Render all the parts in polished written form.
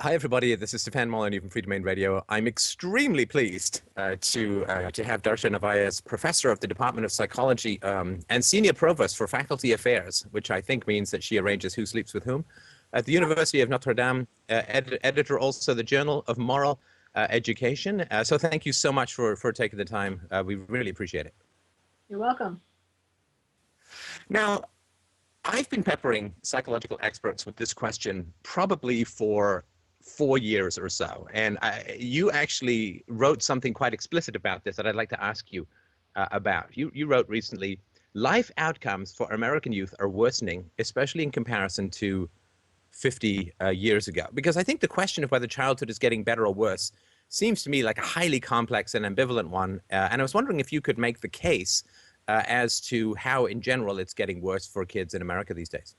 Hi, everybody. This is Stefan Molyneux from Free Domain Radio. I'm extremely pleased to have Darcia Narvaez, professor of the Department of Psychology and senior provost for Faculty Affairs, which I think means that she arranges who sleeps with whom, at the University of Notre Dame, editor also the Journal of Moral Education. So thank you so much for taking the time. We really appreciate it. You're welcome. Now, I've been peppering psychological experts with this question probably for 4 years or so. And you actually wrote something quite explicit about this that I'd like to ask you about. You wrote recently, life outcomes for American youth are worsening, especially in comparison to 50 years ago. Because I think the question of whether childhood is getting better or worse seems to me like a highly complex and ambivalent one. And I was wondering if you could make the case as to how, in general, it's getting worse for kids in America these days.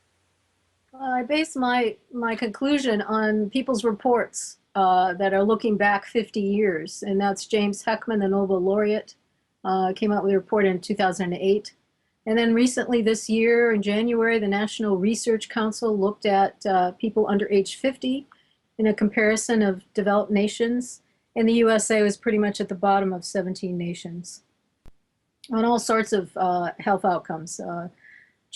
I base my conclusion on people's reports that are looking back 50 years, and that's James Heckman, the Nobel laureate, came out with a report in 2008. And then recently this year, in January, the National Research Council looked at people under age 50 in a comparison of developed nations, and the USA was pretty much at the bottom of 17 nations on all sorts of health outcomes.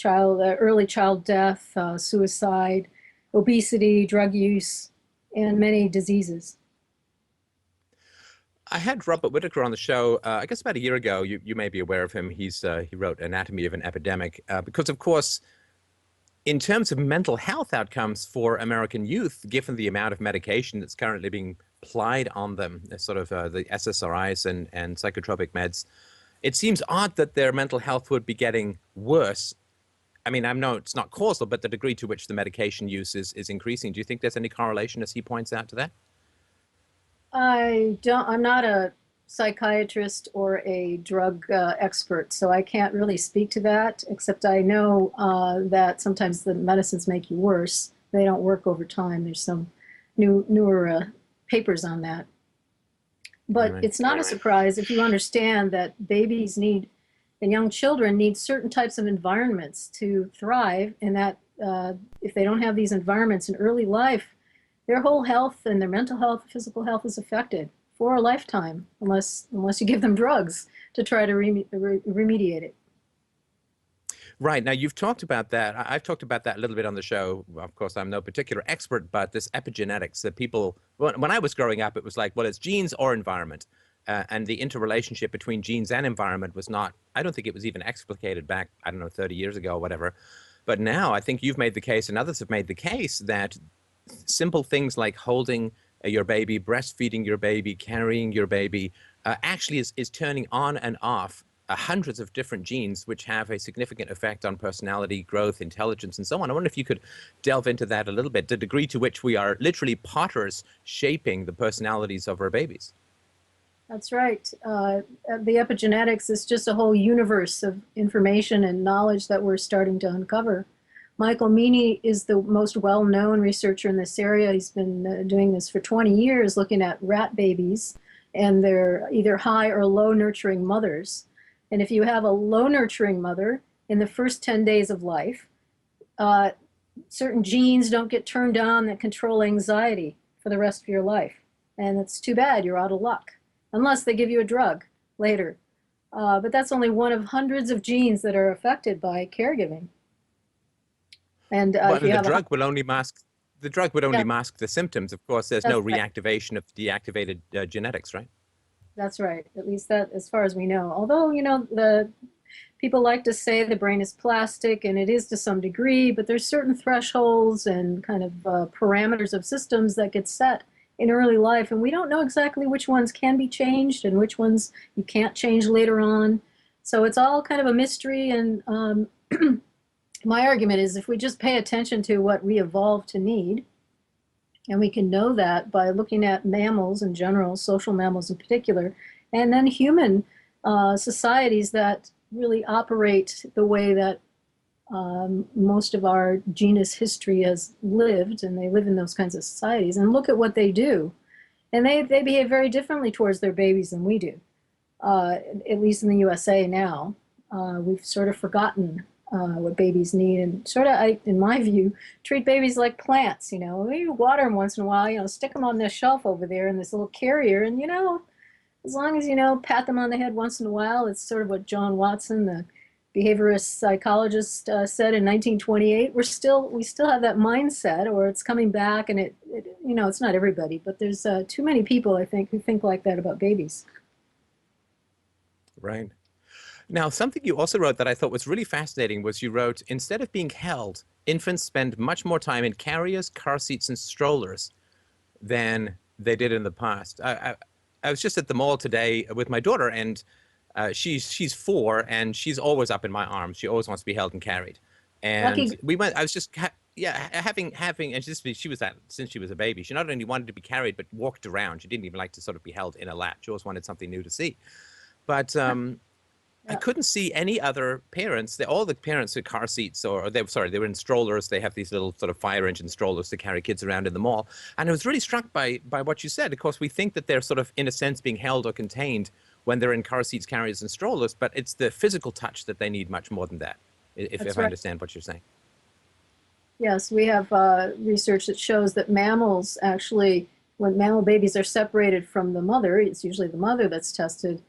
Early child death, suicide, obesity, drug use, and many diseases. I had Robert Whitaker on the show, I guess about a year ago. You may be aware of him. He wrote Anatomy of an Epidemic, because, of course, in terms of mental health outcomes for American youth, given the amount of medication that's currently being applied on them, sort of the SSRIs and psychotropic meds, it seems odd that their mental health would be getting worse. I mean, I know it's not causal, but the degree to which the medication use is increasing. Do you think there's any correlation, as he points out, to that? I'm not a psychiatrist or a drug expert, so I can't really speak to that, except I know that sometimes the medicines make you worse. They don't work over time. There's some newer papers on that. But it's not a surprise if you understand that babies need and young children need certain types of environments to thrive, and that if they don't have these environments in early life, their whole health and their mental health, physical health is affected for a lifetime, unless you give them drugs to try to remediate it. Right. Now, you've talked about that. I've talked about that a little bit on the show. Of course, I'm no particular expert, but this epigenetics that people, when I was growing up, it was like, well, it's genes or environment. And the interrelationship between genes and environment was not, I don't think it was even explicated back, I don't know, 30 years ago or whatever. But now I think you've made the case and others have made the case that simple things like holding your baby, breastfeeding your baby, carrying your baby, actually is turning on and off hundreds of different genes which have a significant effect on personality, growth, intelligence, and so on. I wonder if you could delve into that a little bit, the degree to which we are literally potters shaping the personalities of our babies. That's right. The epigenetics is just a whole universe of information and knowledge that we're starting to uncover. Michael Meany is the most well-known researcher in this area. He's been doing this for 20 years, looking at rat babies and their either high or low nurturing mothers. And if you have a low nurturing mother in the first 10 days of life, certain genes don't get turned on that control anxiety for the rest of your life. And it's too bad, you're out of luck. Unless they give you a drug later. But that's only one of hundreds of genes that are affected by caregiving. And the drug will only mask the symptoms. Of course, there's no reactivation of deactivated genetics, right? That's right. At least that, as far as we know. Although, you know, the people like to say the brain is plastic, and it is to some degree, but there's certain thresholds and kind of parameters of systems that get set in early life, and we don't know exactly which ones can be changed and which ones you can't change later on. So it's all kind of a mystery, and my argument is if we just pay attention to what we evolved to need, and we can know that by looking at mammals in general, social mammals in particular, and then human societies that really operate the way that most of our genus history has lived, and they live in those kinds of societies, and look at what they do. And they behave very differently towards their babies than we do, at least in the USA now. We've sort of forgotten what babies need, and sort of, in my view, treat babies like plants. Maybe water them once in a while. Stick them on this shelf over there in this little carrier, and as long as pat them on the head once in a while. It's sort of what John Watson, the behaviorist psychologist, said in 1928. We still have that mindset, or it's coming back, and it's not everybody, but there's too many people, I think, who think like that about babies. Right. Now, something you also wrote that I thought was really fascinating was you wrote, instead of being held, infants spend much more time in carriers, car seats, and strollers than they did in the past. I was just at the mall today with my daughter, and she's 4, and she's always up in my arms. She always wants to be held and carried. And Lucky. we went. I was just having, and she was that since she was a baby. She not only wanted to be carried, but walked around. She didn't even like to sort of be held in a lap. She always wanted something new to see. But I couldn't see any other parents. All the parents with car seats, or they were in strollers. They have these little sort of fire engine strollers to carry kids around in the mall. And I was really struck by what you said. Of course, we think that they're sort of, in a sense, being held or contained when they're in car seats, carriers, and strollers. But it's the physical touch that they need much more than that, if I understand what you're saying. Yes, we have research that shows that mammals actually, when mammal babies are separated from the mother, it's usually the mother that's tested,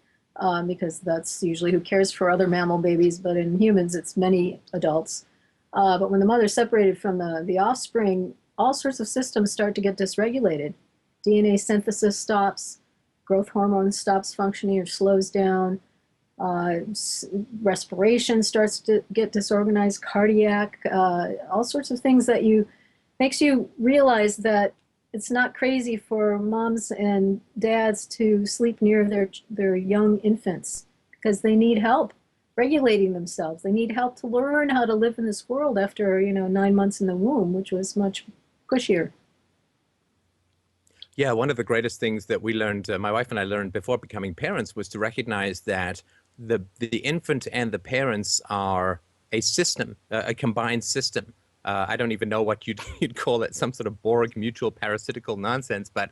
because that's usually who cares for other mammal babies, but in humans it's many adults. But when the mother's separated from the offspring, all sorts of systems start to get dysregulated. DNA synthesis stops, growth hormone stops functioning or slows down, respiration starts to get disorganized, cardiac, all sorts of things that makes you realize that it's not crazy for moms and dads to sleep near their young infants, because they need help regulating themselves. They need help to learn how to live in this world after 9 months in the womb, which was much cushier. Yeah, one of the greatest things that we learned, my wife and I learned before becoming parents, was to recognize that the infant and the parents are a system, a combined system. I don't even know what you'd call it, some sort of Borg mutual parasitical nonsense, but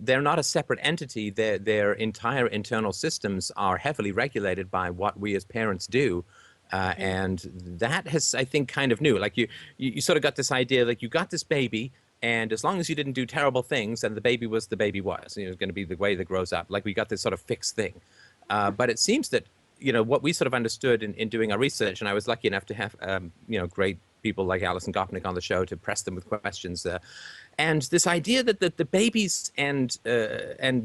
they're not a separate entity. Their entire internal systems are heavily regulated by what we as parents do. And that has, I think, kind of new. Like you sort of got this idea, like you got this baby, and as long as you didn't do terrible things, and the baby was, it was going to be the way that grows up. Like we got this sort of fixed thing. But it seems that, what we sort of understood in doing our research, and I was lucky enough to have, great people like Alison Gopnik on the show to press them with questions. And this idea that the babies and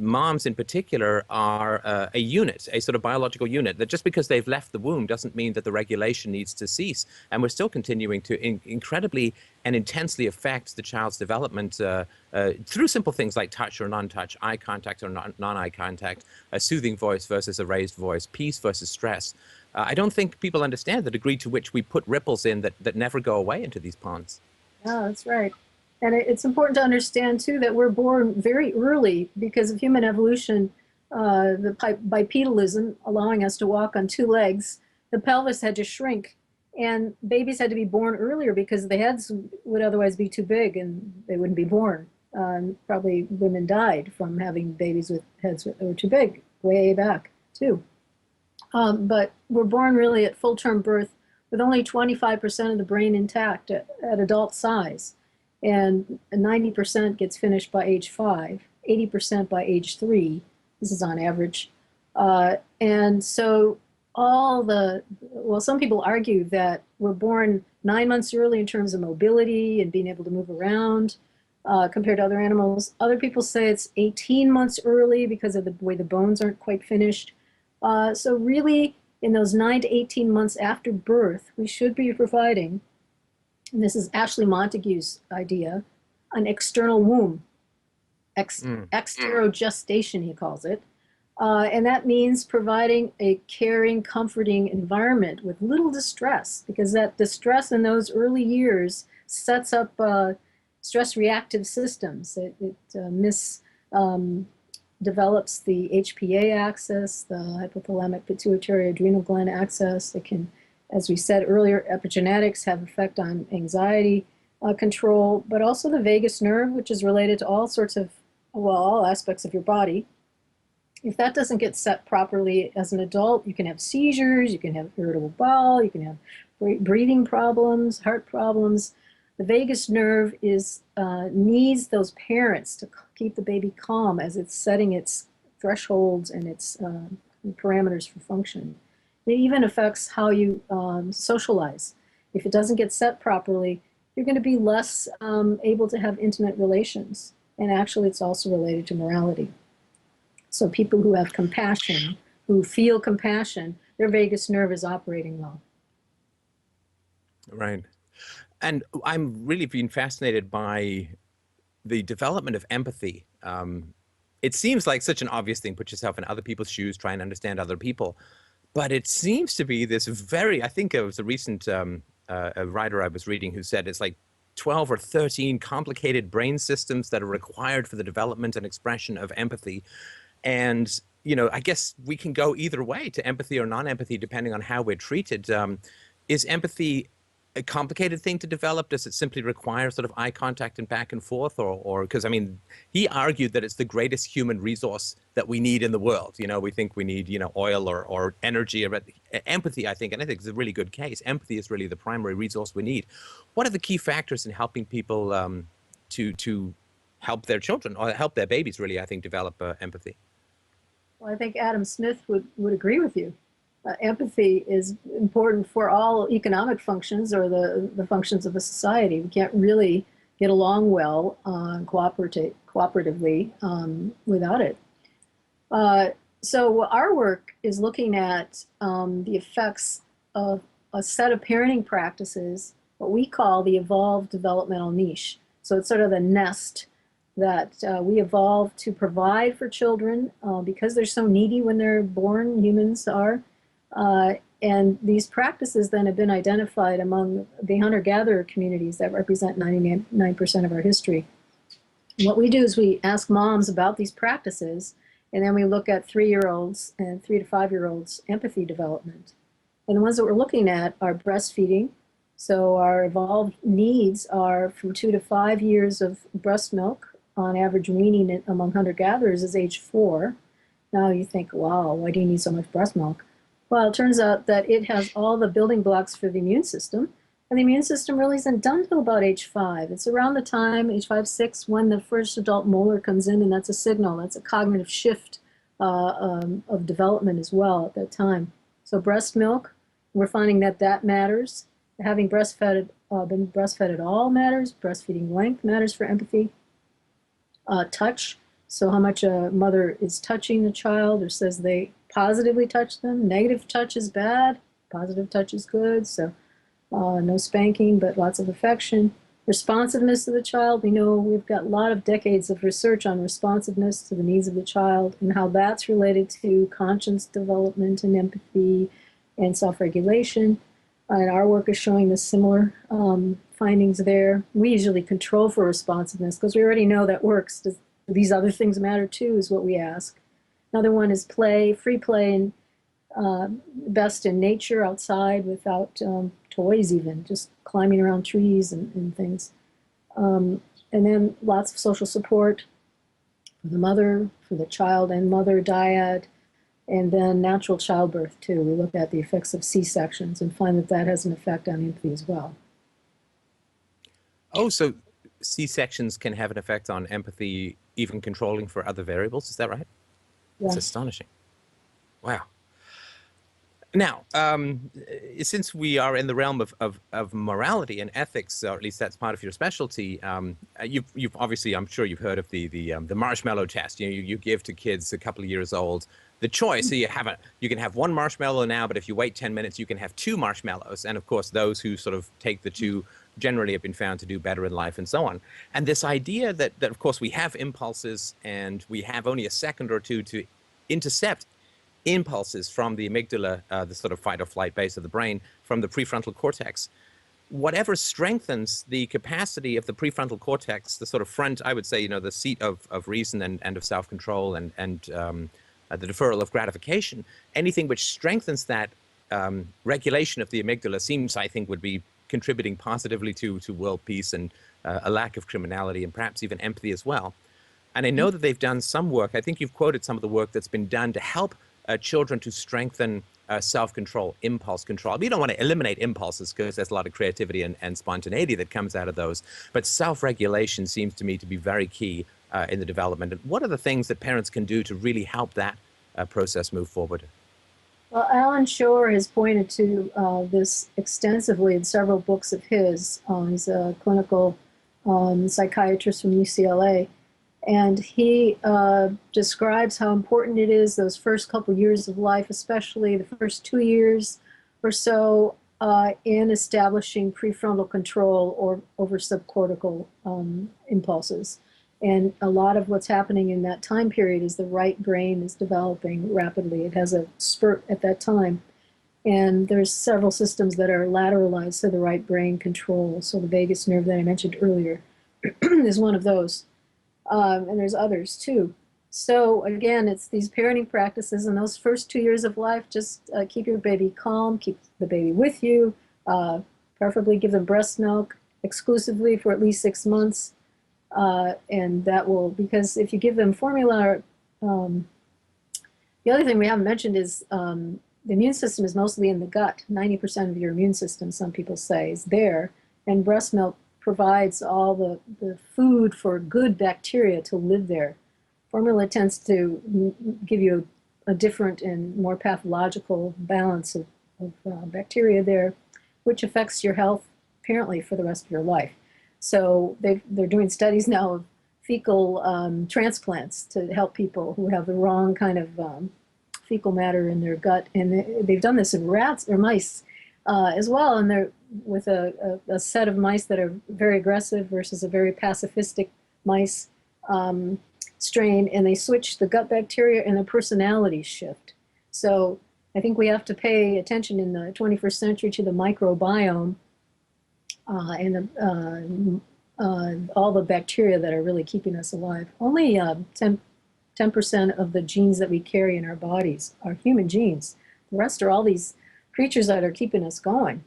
moms in particular are a unit, a sort of biological unit, that just because they've left the womb doesn't mean that the regulation needs to cease. And we're still continuing to incredibly and intensely affect the child's development through simple things like touch or non-touch, eye contact or non-eye contact, a soothing voice versus a raised voice, peace versus stress. I don't think people understand the degree to which we put ripples in that never go away into these ponds. Yeah, that's right. And it's important to understand, too, that we're born very early because of human evolution, the bipedalism, allowing us to walk on 2 legs. The pelvis had to shrink, and babies had to be born earlier because the heads would otherwise be too big and they wouldn't be born. Probably women died from having babies with heads that were too big, way back, too. But we're born really at full-term birth with only 25% of the brain intact at adult size. And 90% gets finished by age 5, 80% by age 3. This is on average. And so some people argue that we're born 9 months early in terms of mobility and being able to move around compared to other animals. Other people say it's 18 months early because of the way the bones aren't quite finished. So really, in those 9 to 18 months after birth, we should be providing, and this is Ashley Montague's idea, an external womb, exterogestation, he calls it. And that means providing a caring, comforting environment with little distress, because that distress in those early years sets up stress reactive systems. It develops the HPA axis, the hypothalamic pituitary adrenal gland axis. It can, as we said earlier, epigenetics have effect on anxiety control, but also the vagus nerve, which is related to all sorts of, all aspects of your body. If that doesn't get set properly as an adult, you can have seizures, you can have irritable bowel, you can have breathing problems, heart problems. The vagus nerve needs those parents to keep the baby calm as it's setting its thresholds and its parameters for function. It even affects how you socialize. If it doesn't get set properly, you're going to be less able to have intimate relations. And actually, it's also related to morality. So people who have compassion, who feel compassion, their vagus nerve is operating well. Right. And I'm really been fascinated by the development of empathy. It seems like such an obvious thing, put yourself in other people's shoes, try and understand other people. But it seems to be this I think it was a recent a writer I was reading who said it's like 12 or 13 complicated brain systems that are required for the development and expression of empathy. And, I guess we can go either way to empathy or non-empathy, depending on how we're treated. Is empathy a complicated thing to develop? Does it simply require sort of eye contact and back and forth? Or because, I mean, he argued that it's the greatest human resource that we need in the world. We think we need, oil or energy. Or empathy, I think, and I think it's a really good case. Empathy is really the primary resource we need. What are the key factors in helping people to help their children or help their babies, really, I think, develop empathy? Well, I think Adam Smith would agree with you. Empathy is important for all economic functions or the functions of a society. We can't really get along well cooperatively without it. So our work is looking at the effects of a set of parenting practices, what we call the evolved developmental niche. So it's sort of the nest that we evolved to provide for children because they're so needy when they're born, humans are. And these practices then have been identified among the hunter-gatherer communities that represent 99% of our history. And what we do is we ask moms about these practices, and then we look at 3-year-olds and 3 to 5-year-olds empathy development. And the ones that we're looking at are breastfeeding. So our evolved needs are from 2 to 5 years of breast milk. On average, weaning among hunter-gatherers is age 4. Now you think, wow, why do you need so much breast milk? Well, it turns out that it has all the building blocks for the immune system. And the immune system really isn't done until about age 5. It's around the time, age 5, 6, when the first adult molar comes in, and that's a signal. That's a cognitive shift of development as well at that time. So breast milk, we're finding that matters. Having been breastfed at all matters. Breastfeeding length matters for empathy. Touch, so how much a mother is touching the child or says they positively touch them. Negative touch is bad, positive touch is good. So no spanking, but lots of affection. Responsiveness to the child. We know we've got a lot of decades of research on responsiveness to the needs of the child and how that's related to conscience development and empathy and self-regulation. And our work is showing the similar findings there. We usually control for responsiveness because we already know that works. Do these other things matter too, is what we ask. Another one is play, free play, and best in nature, outside, without toys even, just climbing around trees and things. And then lots of social support for the mother, for the child and mother dyad, and then natural childbirth too. We look at the effects of C-sections and find that that has an effect on empathy as well. Oh, so C-sections can have an effect on empathy, even controlling for other variables. Is that right? It's astonishing. Wow. Now, since we are in the realm of morality and ethics, or at least that's part of your specialty, you've obviously, I'm sure you've heard of the marshmallow test. You give to kids a couple of years old the choice. So you can have one marshmallow now, but if you wait 10 minutes, you can have 2 marshmallows. And of course, those who sort of take the 2 generally have been found to do better in life and so on. And this idea that of course we have impulses and we have only a second or two to intercept impulses from the amygdala, the sort of fight or flight base of the brain, from the prefrontal cortex. Whatever strengthens the capacity of the prefrontal cortex, the sort of front, I would say, the seat of reason and of self-control and the deferral of gratification, anything which strengthens that regulation of the amygdala seems, I think, would be contributing positively to world peace and a lack of criminality and perhaps even empathy as well. And I know that they've done some work. I think you've quoted some of the work that's been done to help children to strengthen self-control, impulse control. We don't want to eliminate impulses because there's a lot of creativity and spontaneity that comes out of those. But self-regulation seems to me to be very key in the development. And what are the things that parents can do to really help that process move forward? Well, Alan Shore has pointed to this extensively in several books of his. He's a clinical psychiatrist from UCLA. And he describes how important it is those first couple years of life, especially the first 2 years or so, in establishing prefrontal control or over subcortical impulses. And a lot of what's happening in that time period is the right brain is developing rapidly. It has a spurt at that time. And there's several systems that are lateralized to the right brain control. So the vagus nerve that I mentioned earlier is one of those. And there's others too. So again, it's these parenting practices in those first 2 years of life. Just keep your baby calm, keep the baby with you, preferably give them breast milk exclusively for at least 6 months. And that will, because if you give them formula, the other thing we haven't mentioned is the immune system is mostly in the gut. 90% of your immune system, some people say, is there. And breast milk provides all the food for good bacteria to live there. Formula tends to give you a different and more pathological balance of bacteria there, which affects your health apparently for the rest of your life. So they're doing studies now of fecal transplants to help people who have the wrong kind of fecal matter in their gut. And they've done this in rats or mice as well. And they're with a set of mice that are very aggressive versus a very pacifistic mice strain, and they switch the gut bacteria and the personalities shift. So I think we have to pay attention in the 21st century to the microbiome and all the bacteria that are really keeping us alive. Only 10% of the genes that we carry in our bodies are human genes. The rest are all these creatures that are keeping us going.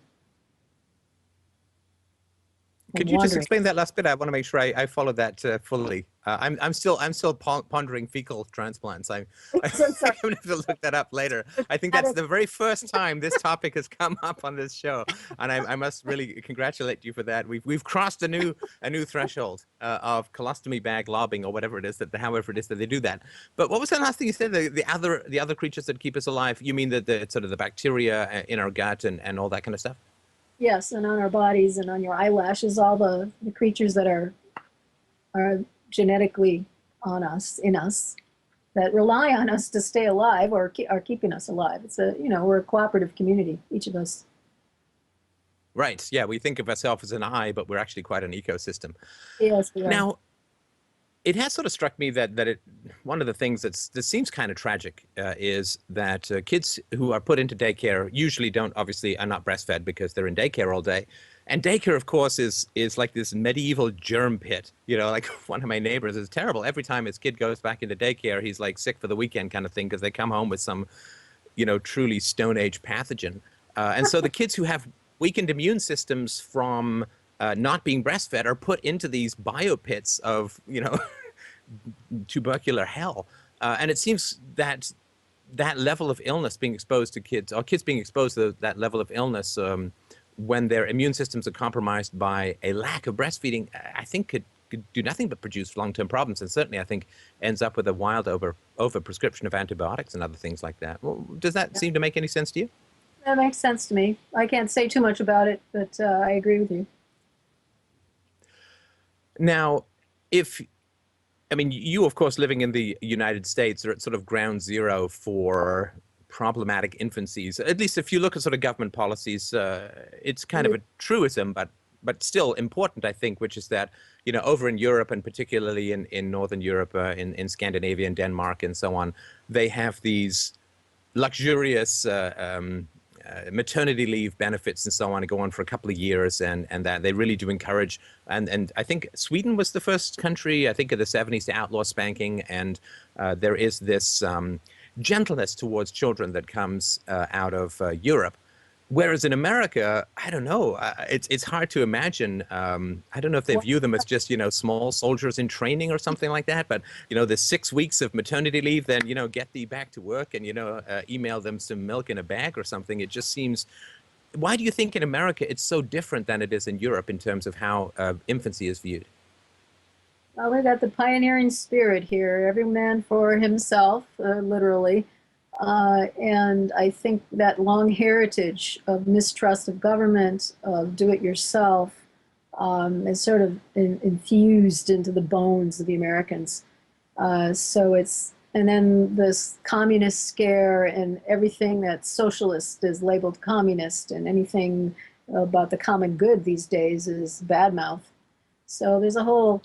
Could you just explain that last bit? I want to make sure I followed that fully. I'm still pondering fecal transplants. I'm going to have to look that up later. I think that's the very first time this topic has come up on this show, and I must really congratulate you for that. We've crossed a new threshold of colostomy bag lobbing, or whatever it is however it is that they do that. But what was the last thing you said? The other creatures that keep us alive? You mean the sort of the bacteria in our gut and all that kind of stuff? Yes, and on our bodies and on your eyelashes, all the creatures that are genetically on us, in us, that rely on us to stay alive or are keeping us alive. It's we're a cooperative community, each of us. Right. Yeah, we think of ourselves as an eye, but we're actually quite an ecosystem. Yes, we are. Now, it has sort of struck me that one of the things that seems kind of tragic is that kids who are put into daycare usually are not breastfed because they're in daycare all day. And daycare, of course, is like this medieval germ pit. Like one of my neighbors is terrible. Every time his kid goes back into daycare, he's like sick for the weekend kind of thing because they come home with some, truly Stone Age pathogen. And so the kids who have weakened immune systems from not being breastfed are put into these biopits of, tubercular hell. And it seems that level of illness being exposed to kids, or kids being exposed to that level of illness when their immune systems are compromised by a lack of breastfeeding, I think could do nothing but produce long-term problems. And certainly, I think, ends up with a wild over prescription of antibiotics and other things like that. Well, does that seem to make any sense to you? That makes sense to me. I can't say too much about it, but I agree with you. Now, you, of course, living in the United States, are at sort of ground zero for problematic infancies. At least if you look at sort of government policies, it's kind of a truism, but still important, I think, which is that, over in Europe, and particularly in Northern Europe, in Scandinavia and Denmark and so on, they have these luxurious maternity leave benefits and so on to go on for a couple of years, and that they really do encourage. And I think Sweden was the first country, I think, in the 70s to outlaw spanking, and there is this gentleness towards children that comes out of Europe. Whereas in America, I don't know. It's hard to imagine. I don't know if they Well, view them as just, small soldiers in training or something like that. But, the 6 weeks of maternity leave, then, get thee back to work and, email them some milk in a bag or something. It just seems. Why do you think in America it's so different than it is in Europe in terms of how infancy is viewed? we got the pioneering spirit here, every man for himself, literally. And I think that long heritage of mistrust of government, of do it yourself, is sort of infused into the bones of the Americans. And then this communist scare and everything that's socialist is labeled communist, and anything about the common good these days is bad mouth. So there's a whole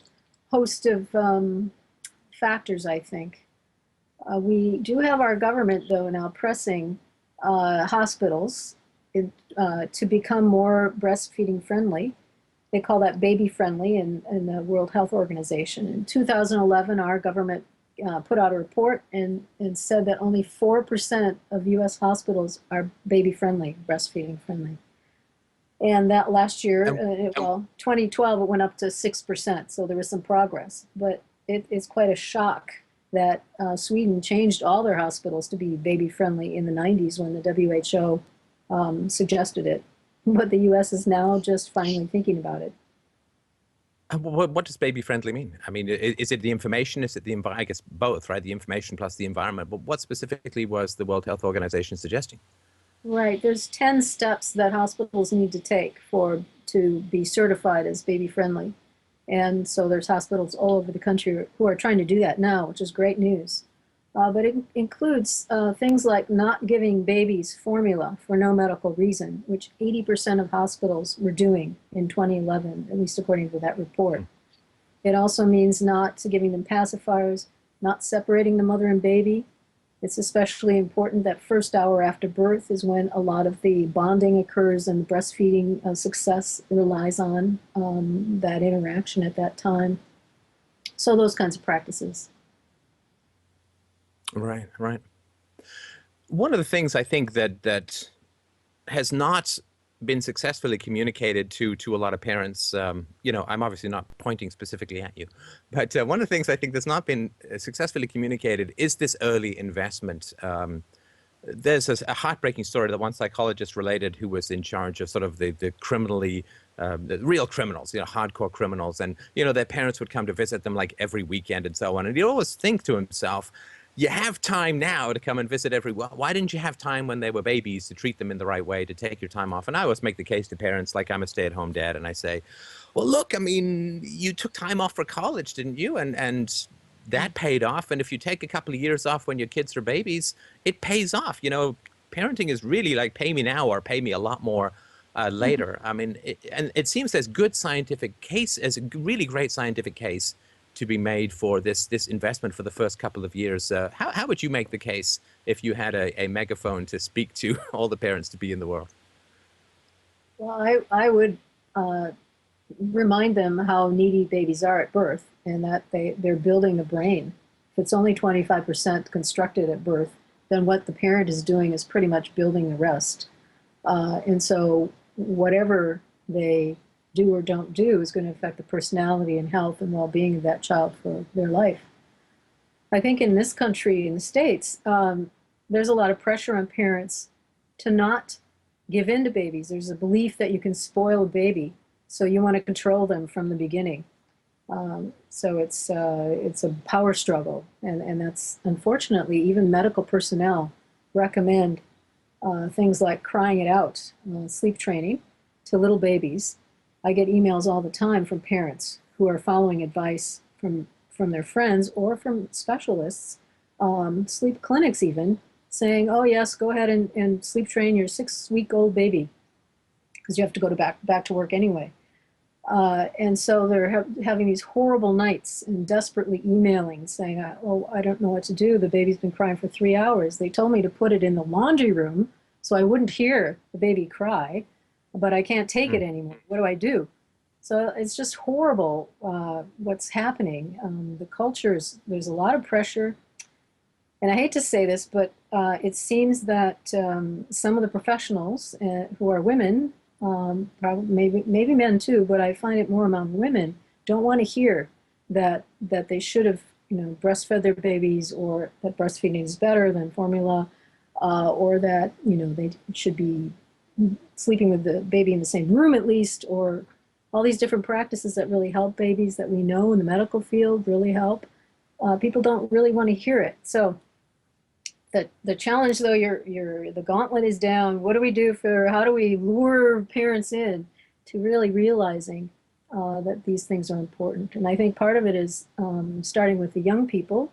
host of factors, I think. We do have our government, though, now pressing hospitals to become more breastfeeding friendly. They call that baby friendly in the World Health Organization. In 2011, our government put out a report and said that only 4% of US hospitals are baby friendly, breastfeeding friendly. And that last year, And, 2012, it went up to 6%. So there was some progress. But it's quite a shock that Sweden changed all their hospitals to be baby friendly in the 90s when the WHO suggested it. But the US is now just finally thinking about it. what does baby friendly mean? I mean, is it the information? Is it the environment? I guess both, right? The information plus the environment. But what specifically was the World Health Organization suggesting? Right. There's 10 steps that hospitals need to take to be certified as baby friendly. And so there's hospitals all over the country who are trying to do that now, which is great news. But it includes things like not giving babies formula for no medical reason, which 80% of hospitals were doing in 2011, at least according to that report. It also means not giving them pacifiers, not separating the mother and baby. It's especially important that first hour after birth is when a lot of the bonding occurs and the breastfeeding success relies on that interaction at that time. So those kinds of practices. Right, right. One of the things I think that has not been successfully communicated to a lot of parents, I'm obviously not pointing specifically at you, but one of the things I think that's not been successfully communicated is this early investment. There's a heartbreaking story that one psychologist related who was in charge of sort of the criminally, the real criminals, hardcore criminals. And, their parents would come to visit them like every weekend and so on. And he'd always think to himself, you have time now to come and visit everyone. Why didn't you have time when they were babies to treat them in the right way, to take your time off? And I always make the case to parents, like I'm a stay-at-home dad, and I say, well, look, I mean, you took time off for college, didn't you? And that paid off. And if you take a couple of years off when your kids are babies, it pays off. Parenting is really like pay me now or pay me a lot more later. I mean, and it seems there's good scientific case, as a really great scientific case to be made for this investment for the first couple of years. How would you make the case if you had a megaphone to speak to all the parents to be in the world? Well, I would remind them how needy babies are at birth and that they're building a brain. If it's only 25% constructed at birth, then what the parent is doing is pretty much building the rest. And so whatever they do or don't do is going to affect the personality and health and well-being of that child for their life. I think in this country, in the States, there's a lot of pressure on parents to not give in to babies. There's a belief that you can spoil a baby, so you want to control them from the beginning. So it's a power struggle, and that's unfortunately even medical personnel recommend things like crying it out, sleep training to little babies. I get emails all the time from parents who are following advice from their friends or from specialists, sleep clinics even, saying, oh yes, go ahead and sleep train your 6-week-old baby because you have to go back to work anyway. And so they're having these horrible nights and desperately emailing saying, oh, I don't know what to do. The baby's been crying for 3 hours. They told me to put it in the laundry room so I wouldn't hear the baby cry, but I can't take it anymore. What do I do? So it's just horrible what's happening. The cultures, there's a lot of pressure. And I hate to say this, but it seems that some of the professionals who are women, probably maybe men too, but I find it more among women, don't want to hear that they should have, breastfed their babies, or that breastfeeding is better than formula, or that they should be sleeping with the baby in the same room at least, or all these different practices that really help babies that we know in the medical field really help. People don't really want to hear it. So the challenge, though, the gauntlet is down. What do we do how do we lure parents in to really realizing that these things are important? And I think part of it is starting with the young people,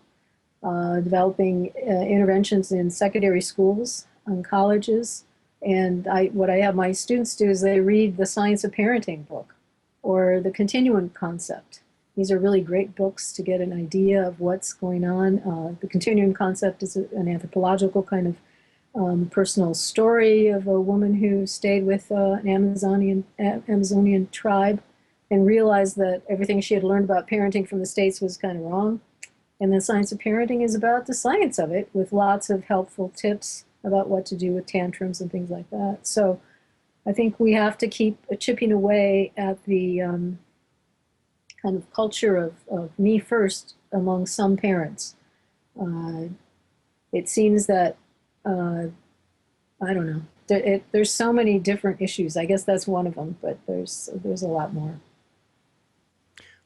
developing interventions in secondary schools and colleges. And what I have my students do is they read the Science of Parenting book or the Continuum Concept. These are really great books to get an idea of what's going on. The Continuum Concept is an anthropological kind of personal story of a woman who stayed with an Amazonian tribe and realized that everything she had learned about parenting from the States was kind of wrong. And then Science of Parenting is about the science of it, with lots of helpful tips about what to do with tantrums and things like that. So I think we have to keep chipping away at the kind of culture of me first among some parents. It seems that, I don't know, there's so many different issues. I guess that's one of them, but there's a lot more.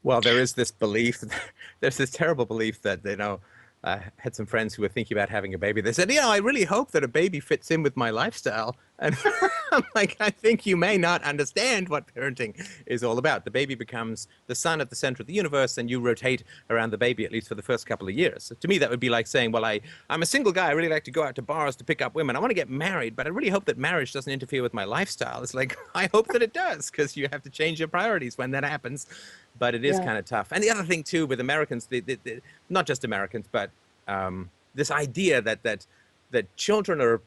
Well, there is this belief, there's this terrible belief that, I had some friends who were thinking about having a baby. They said, I really hope that a baby fits in with my lifestyle. And I'm like, I think you may not understand what parenting is all about. The baby becomes the sun at the center of the universe, and you rotate around the baby, at least for the first couple of years. So to me, that would be like saying, well, I'm a single guy. I really like to go out to bars to pick up women. I want to get married, but I really hope that marriage doesn't interfere with my lifestyle. It's like, I hope that it does, because you have to change your priorities when that happens. But it is kind of tough. And the other thing, too, with Americans, not just Americans, but this idea that children are,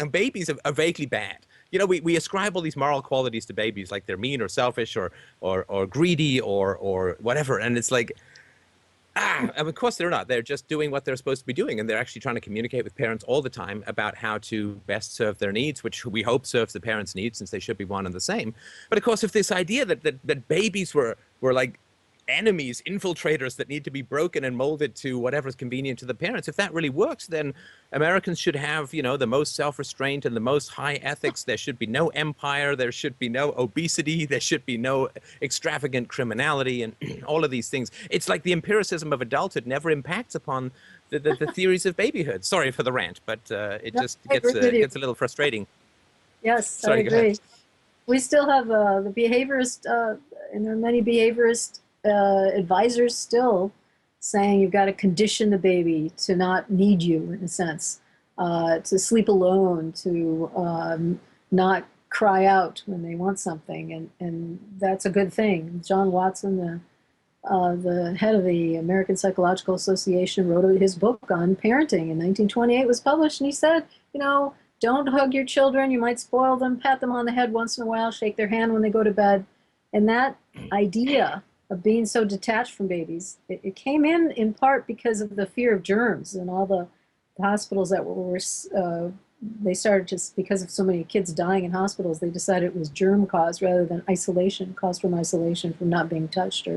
babies are vaguely bad. We ascribe all these moral qualities to babies, like they're mean or selfish or greedy or whatever. And it's like, of course they're not. They're just doing what they're supposed to be doing. And they're actually trying to communicate with parents all the time about how to best serve their needs, which we hope serves the parents' needs, since they should be one and the same. But of course, if this idea that babies were like enemies, infiltrators that need to be broken and molded to whatever's convenient to the parents, if that really works, then Americans should have, the most self-restraint and the most high ethics. There should be no empire. There should be no obesity. There should be no extravagant criminality and all of these things. It's like the empiricism of adulthood never impacts upon the theories of babyhood. Sorry for the rant, but it just gets a little frustrating. Yes, Sorry, I agree. We still have the behaviorist, and there are many behaviorist advisors still saying you've got to condition the baby to not need you, in a sense, to sleep alone, to not cry out when they want something, and that's a good thing. John Watson, the head of the American Psychological Association, wrote his book on parenting in 1928, was published, and he said, don't hug your children, you might spoil them, pat them on the head once in a while, shake their hand when they go to bed. And that idea of being so detached from babies, it came in part because of the fear of germs, and all the hospitals that were they started, just because of so many kids dying in hospitals, they decided it was germ caused rather than isolation, caused from isolation from not being touched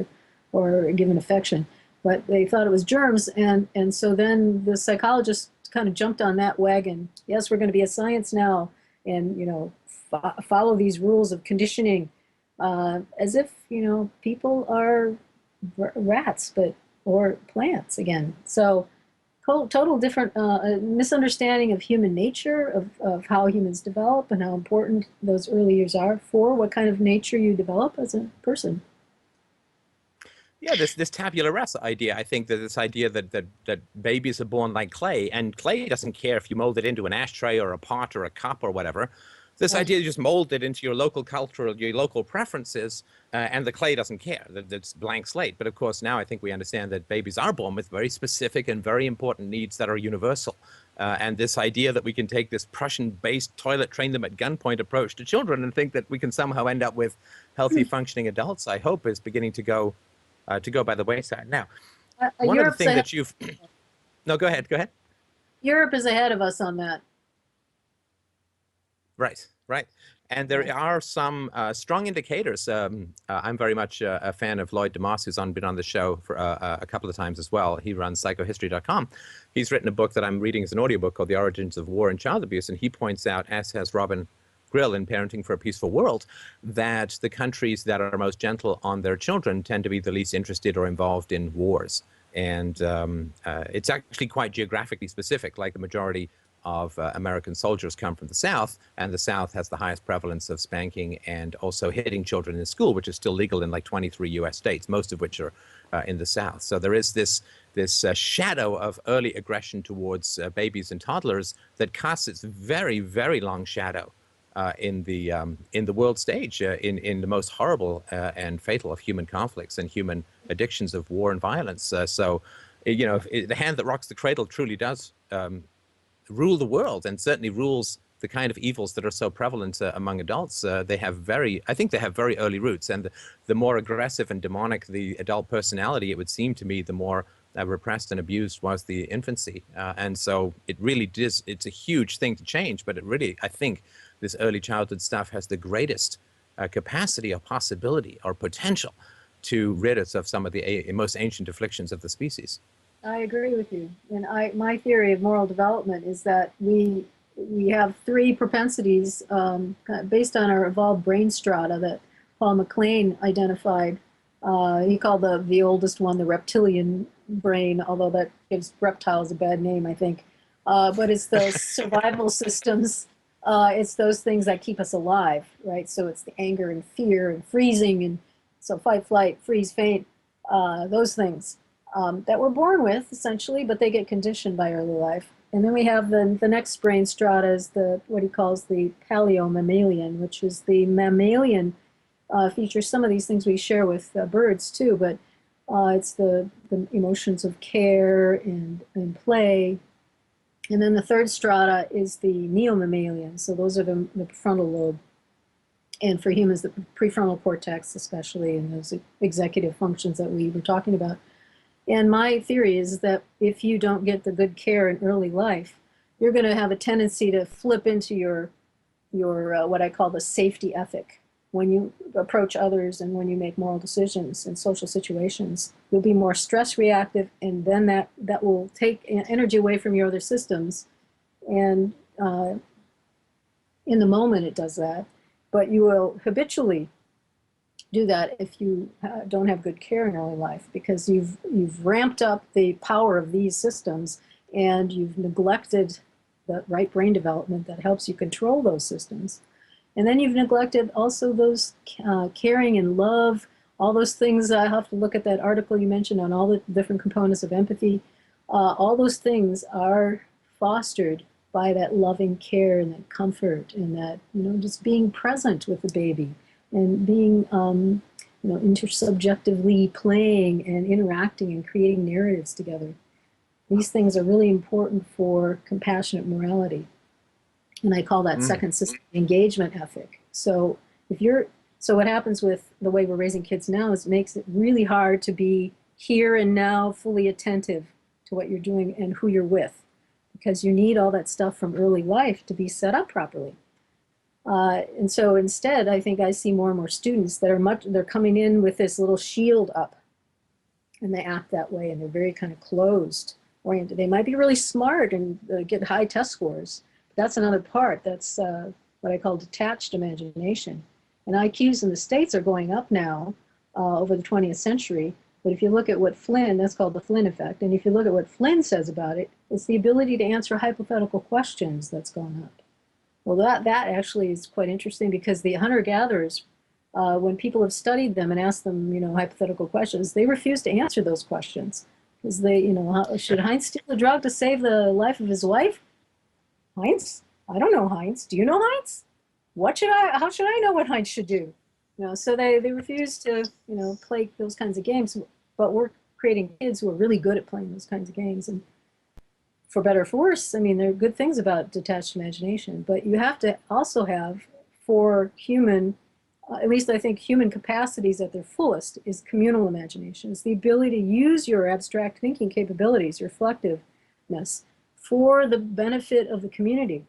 or given affection. But they thought it was germs, and so then the psychologists kind of jumped on that wagon. Yes, we're going to be a science now, and follow these rules of conditioning, as if people are rats, or plants again. So total different misunderstanding of human nature, of how humans develop, and how important those early years are for what kind of nature you develop as a person. Yeah, this tabula rasa idea. I think that this idea that babies are born like clay, and clay doesn't care if you mold it into an ashtray or a pot or a cup or whatever. This idea, you just mold it into your local culture, your local preferences, and the clay doesn't care. It's blank slate. But of course, now I think we understand that babies are born with very specific and very important needs that are universal. And this idea that we can take this Prussian-based toilet, train them at gunpoint approach to children and think that we can somehow end up with healthy, functioning adults, I hope is beginning to go by the wayside. Now, one of the things that you've... No, go ahead. Europe is ahead of us on that. Right, right. And Yeah. there are some strong indicators. I'm very much a fan of Lloyd DeMoss, who's been on the show for a couple of times as well. He runs psychohistory.com. He's written a book that I'm reading as an audiobook called The Origins of War and Child Abuse. And he points out, as has Robin Grill in Parenting for a Peaceful World, that the countries that are most gentle on their children tend to be the least interested or involved in wars. And it's actually quite geographically specific, like the majority of American soldiers come from the South, and the South has the highest prevalence of spanking and also hitting children in school, which is still legal in like 23 US states, most of which are in the South. So there is this shadow of early aggression towards babies and toddlers that casts its very, very long shadow in the world stage, in the most horrible and fatal of human conflicts and human addictions of war and violence. So, you know, the hand that rocks the cradle truly does rule the world, and certainly rules the kind of evils that are so prevalent among adults. They have I think they have very early roots, and the more aggressive and demonic the adult personality, it would seem to me, the more repressed and abused was the infancy. And so it really is, it's a huge thing to change, but it really, I think this early childhood stuff has the greatest capacity or possibility or potential to rid us of some of the most ancient afflictions of the species. I agree with you. And my theory of moral development is that we have three propensities based on our evolved brain strata that Paul MacLean identified. He called the oldest one the reptilian brain, although that gives reptiles a bad name, I think. But it's the survival systems. It's those things that keep us alive, right? So it's the anger and fear and freezing, and so fight, flight, freeze, faint, those things. That we're born with, essentially, but they get conditioned by early life. And then we have the next brain strata is what he calls the paleo-mammalian, which is the mammalian features some of these things we share with birds too, but it's the emotions of care and play. And then the third strata is the neo-mammalian, so those are the prefrontal lobe. And for humans, the prefrontal cortex especially, and those executive functions that we were talking about. And my theory is that if you don't get the good care in early life, you're going to have a tendency to flip into your what I call the safety ethic. When you approach others and when you make moral decisions in social situations, you'll be more stress reactive, and then that will take energy away from your other systems. And in the moment it does that, but you will habitually do that if you don't have good care in early life, because you've ramped up the power of these systems and you've neglected the right brain development that helps you control those systems. And then you've neglected also those caring and love, all those things. I have to look at that article you mentioned on all the different components of empathy. All those things are fostered by that loving care and that comfort and that, just being present with the baby and being, intersubjectively playing and interacting and creating narratives together. These things are really important for compassionate morality. And I call that second system engagement ethic. So what happens with the way we're raising kids now is it makes it really hard to be here and now fully attentive to what you're doing and who you're with, because you need all that stuff from early life to be set up properly. And so instead, I think I see more and more students that they're coming in with this little shield up, and they act that way, and they're very kind of closed oriented. They might be really smart and get high test scores. That's another part. That's what I call detached imagination. And IQs in the States are going up now over the 20th century. But if you look at what that's called the Flynn effect. And if you look at what Flynn says about it, it's the ability to answer hypothetical questions that's gone up. Well, that actually is quite interesting, because the hunter-gatherers, when people have studied them and asked them, hypothetical questions, they refuse to answer those questions. Because should Heinz steal a drug to save the life of his wife? Heinz? I don't know Heinz. Do you know Heinz? How should I know what Heinz should do? So they refuse to, play those kinds of games. But we're creating kids who are really good at playing those kinds of games. And for better or for worse, there are good things about detached imagination, but you have to also have, for human, at least I think human capacities at their fullest, is communal imagination. It's the ability to use your abstract thinking capabilities, your reflectiveness, for the benefit of the community.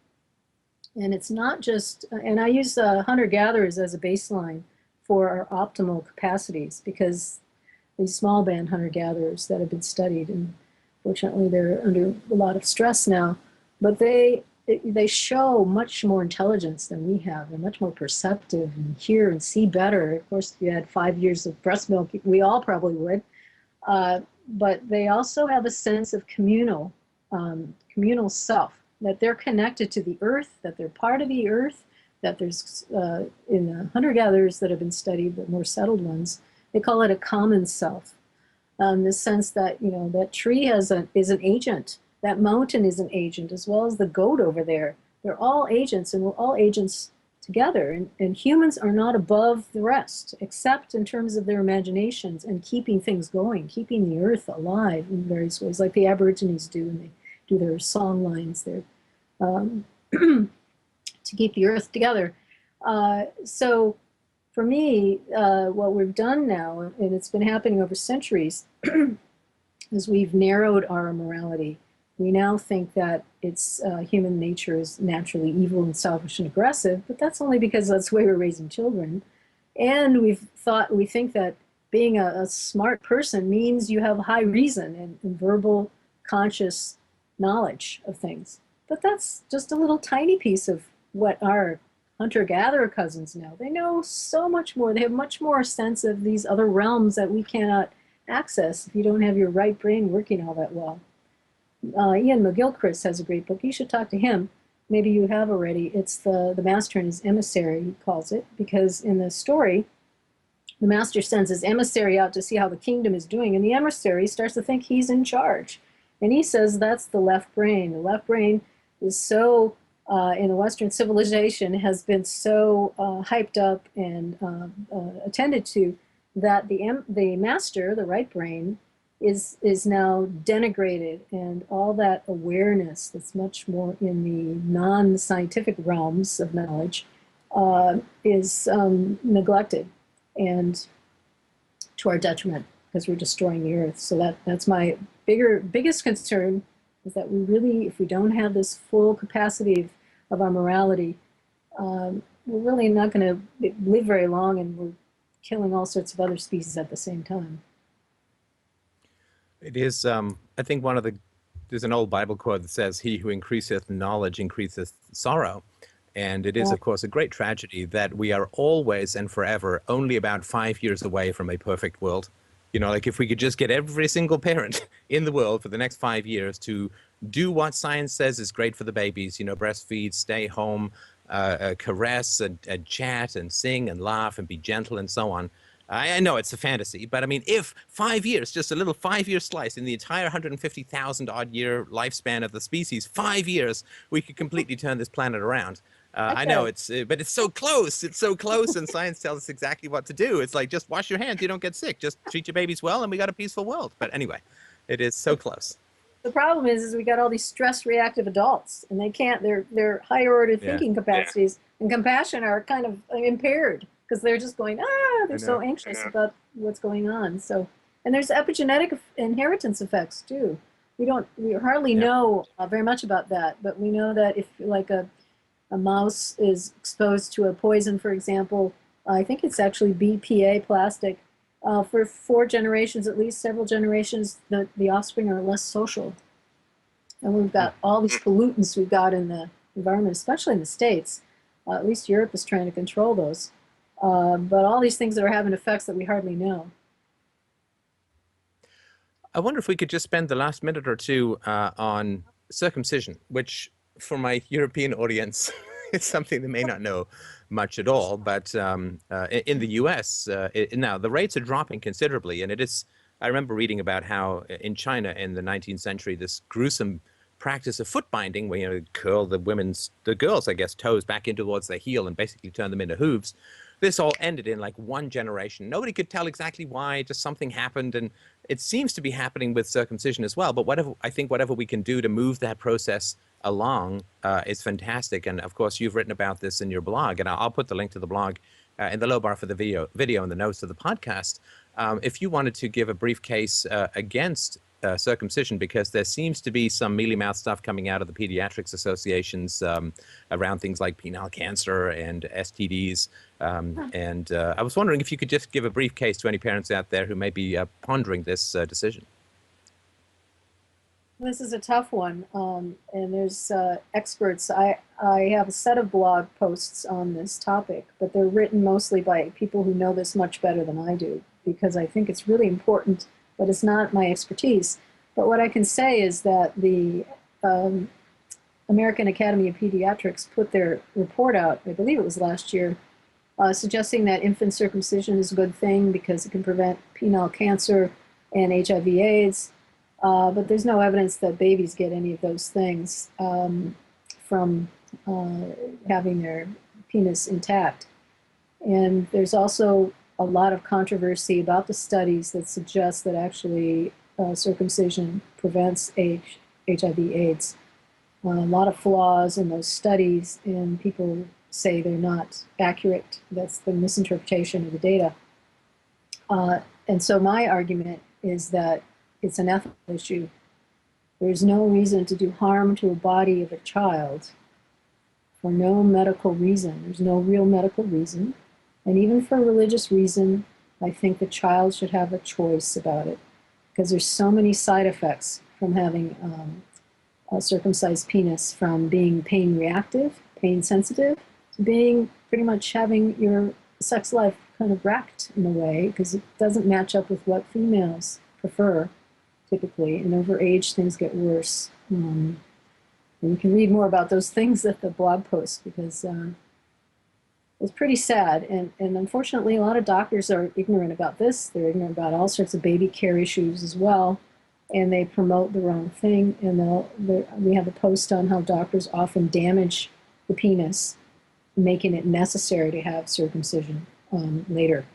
And it's not just, and I use hunter-gatherers as a baseline for our optimal capacities, because these small band hunter-gatherers that have been studied, and fortunately they're under a lot of stress now, but they show much more intelligence than we have. They're much more perceptive and hear and see better. Of course, if you had 5 years of breast milk, we all probably would. But they also have a sense of communal self, that they're connected to the earth, that they're part of the earth, that there's, in the hunter-gatherers that have been studied, the more settled ones, they call it a common self. The sense that, you know, that tree is an agent, that mountain is an agent, as well as the goat over there. They're all agents, and we're all agents together. And humans are not above the rest, except in terms of their imaginations and keeping things going, keeping the earth alive in various ways, like the Aborigines do, and they do their song lines there to keep the earth together. So for me, what we've done now, and it's been happening over centuries, is we've narrowed our morality. We now think that it's human nature is naturally evil and selfish and aggressive, but that's only because that's the way we're raising children. And we think that being a smart person means you have high reason and verbal, conscious knowledge of things. But that's just a little tiny piece of what our hunter-gatherer cousins know. They know so much more. They have much more sense of these other realms that we cannot access if you don't have your right brain working all that well. Ian McGilchrist has a great book. You should talk to him. Maybe you have already. It's the Master and His Emissary, he calls it, because in the story, the Master sends his emissary out to see how the kingdom is doing, and the emissary starts to think he's in charge. And he says that's the left brain. The left brain is so, in the Western civilization, has been so hyped up and attended to, that the master, the right brain, is now denigrated, and all that awareness that's much more in the non-scientific realms of knowledge is neglected, and to our detriment, because we're destroying the earth. So that's my biggest concern, is that we really, if we don't have this full capacity of our morality, we're really not going to live very long, and we're killing all sorts of other species at the same time. It is, I think there's an old Bible quote that says, "He who increaseth knowledge increaseth sorrow." And it is, of course, a great tragedy that we are always and forever only about 5 years away from a perfect world. You know, like if we could just get every single parent in the world for the next 5 years to do what science says is great for the babies, you know, breastfeed, stay home, caress and chat and sing and laugh and be gentle and so on. I know it's a fantasy, but I mean, if 5 years, just a little 5-year slice in the entire 150,000 odd year lifespan of the species, 5 years, we could completely turn this planet around. I know but it's so close. It's so close, and science tells us exactly what to do. It's like, just wash your hands, you don't get sick. Just treat your babies well, and we got a peaceful world. But anyway, it is so close. The problem is we got all these stress-reactive adults, and they can't. Their higher-order thinking capacities and compassion are kind of impaired, because they're just going, they're so anxious about what's going on. So, and there's epigenetic inheritance effects too. We hardly know very much about that, but we know that if like a mouse is exposed to a poison, for example, I think it's actually BPA plastic, for 4 generations, at least several generations, the offspring are less social. And we've got all these pollutants we've got in the environment, especially in the States. At least Europe is trying to control those. But all these things that are having effects that we hardly know. I wonder if we could just spend the last minute or two on circumcision, which for my European audience is something they may not know much at all. But in the US, now the rates are dropping considerably. And I remember reading about how in China in the 19th century, this gruesome practice of foot binding, where you curl the girls, I guess, toes back in towards their heel and basically turn them into hooves. This all ended in like 1 generation. Nobody could tell exactly why, just something happened. And it seems to be happening with circumcision as well. But whatever we can do to move that process along is fantastic. And of course, you've written about this in your blog, and I'll put the link to the blog in the low bar for the video in the notes of the podcast. If you wanted to give a brief case against circumcision, because there seems to be some mealy-mouthed stuff coming out of the pediatrics associations around things like penile cancer and STDs. And I was wondering if you could just give a brief case to any parents out there who may be pondering this decision. This is a tough one, and there's experts. I have a set of blog posts on this topic, but they're written mostly by people who know this much better than I do, because I think it's really important, but it's not my expertise. But what I can say is that the American Academy of Pediatrics put their report out, I believe it was last year, suggesting that infant circumcision is a good thing because it can prevent penile cancer and HIV/AIDS. But there's no evidence that babies get any of those things from having their penis intact. And there's also a lot of controversy about the studies that suggest that actually circumcision prevents HIV/AIDS. A lot of flaws in those studies, and people say they're not accurate. That's the misinterpretation of the data. And so my argument is that it's an ethical issue. There's no reason to do harm to a body of a child for no medical reason. There's no real medical reason. And even for a religious reason, I think the child should have a choice about it, because there's so many side effects from having a circumcised penis, from being pain reactive, pain sensitive, to being pretty much having your sex life kind of wrecked in a way, because it doesn't match up with what females prefer typically, and over age things get worse. And you can read more about those things at the blog post, because it's pretty sad. And unfortunately, a lot of doctors are ignorant about this. They're ignorant about all sorts of baby care issues as well, and they promote the wrong thing. And we have a post on how doctors often damage the penis, making it necessary to have circumcision later.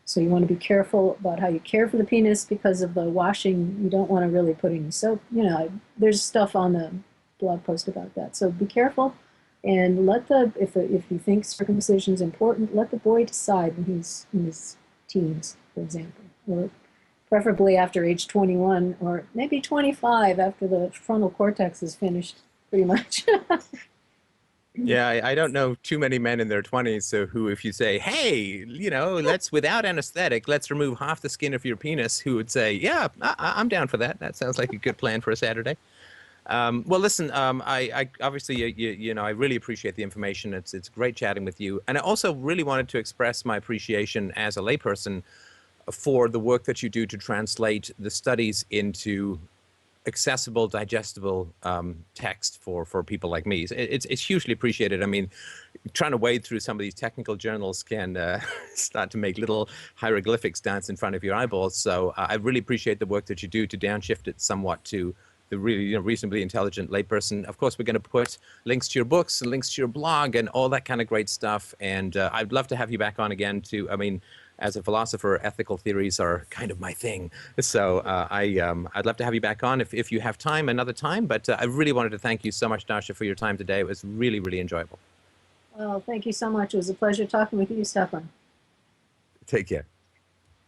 So you want to be careful about how you care for the penis, because of the washing. You don't want to really put any soap. You know, there's stuff on the blog post about that. So be careful, and if you think circumcision is important, let the boy decide when he's in his teens, for example, or preferably after age 21, or maybe 25, after the frontal cortex is finished, pretty much. Yeah, I don't know too many men in their 20s who, if you say, hey, let's, without anesthetic, let's remove half the skin of your penis, who would say, yeah, I'm down for that. That sounds like a good plan for a Saturday. Well, listen, I obviously, I really appreciate the information. It's great chatting with you. And I also really wanted to express my appreciation as a layperson for the work that you do to translate the studies into accessible, digestible text for people like me. It's hugely appreciated. I mean, trying to wade through some of these technical journals can start to make little hieroglyphics dance in front of your eyeballs. So I really appreciate the work that you do to downshift it somewhat to the really reasonably intelligent layperson. Of course, we're going to put links to your books and links to your blog and all that kind of great stuff. And I'd love to have you back on again to, as a philosopher, ethical theories are kind of my thing. So I'd love to have you back on if you have time another time. But I really wanted to thank you so much, Darcia, for your time today. It was really, really enjoyable. Well, thank you so much. It was a pleasure talking with you, Stefan. Take care.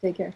Take care.